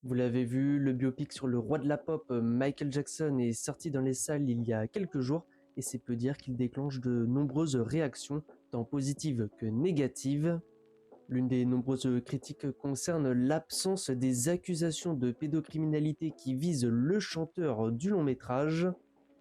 Vous l'avez vu, le biopic sur le roi de la pop, Michael Jackson, est sorti dans les salles il y a quelques jours et c'est peu dire qu'il déclenche de nombreuses réactions, tant positives que négatives. L'une des nombreuses critiques concerne l'absence des accusations de pédocriminalité qui visent le chanteur du long métrage.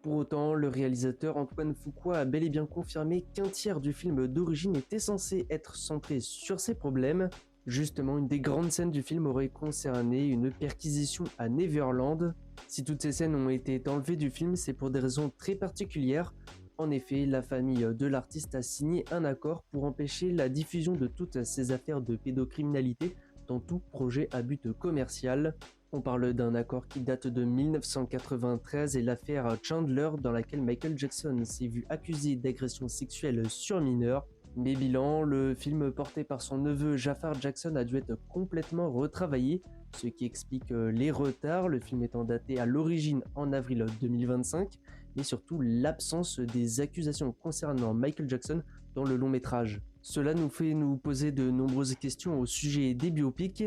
Pour autant, le réalisateur Antoine Fuqua a bel et bien confirmé qu'un tiers du film d'origine était censé être centré sur ces problèmes. Justement, une des grandes scènes du film aurait concerné une perquisition à Neverland. Si toutes ces scènes ont été enlevées du film, c'est pour des raisons très particulières. En effet, la famille de l'artiste a signé un accord pour empêcher la diffusion de toutes ces affaires de pédocriminalité dans tout projet à but commercial. On parle d'un accord qui date de 1993 et l'affaire Chandler dans laquelle Michael Jackson s'est vu accusé d'agression sexuelle sur mineurs. Mais bilan, le film porté par son neveu Jafar Jackson a dû être complètement retravaillé, ce qui explique les retards, le film étant daté à l'origine en avril 2025, mais surtout l'absence des accusations concernant Michael Jackson dans le long métrage. Cela nous fait nous poser de nombreuses questions au sujet des biopics.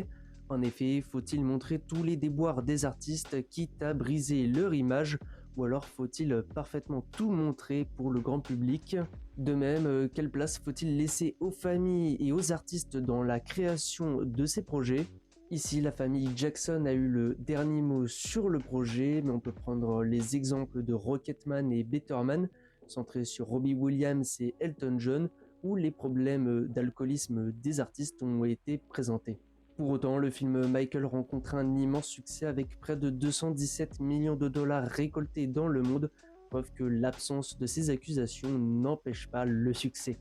En effet, faut-il montrer tous les déboires des artistes quitte à briser leur image, ou alors faut-il parfaitement tout montrer pour le grand public? De même, quelle place faut-il laisser aux familles et aux artistes dans la création de ces projets? Ici, la famille Jackson a eu le dernier mot sur le projet, mais on peut prendre les exemples de Rocketman et Betterman, centrés sur Robbie Williams et Elton John, où les problèmes d'alcoolisme des artistes ont été présentés. Pour autant, le film Michael rencontre un immense succès avec près de 217 millions de dollars récoltés dans le monde, preuve que l'absence de ces accusations n'empêche pas le succès.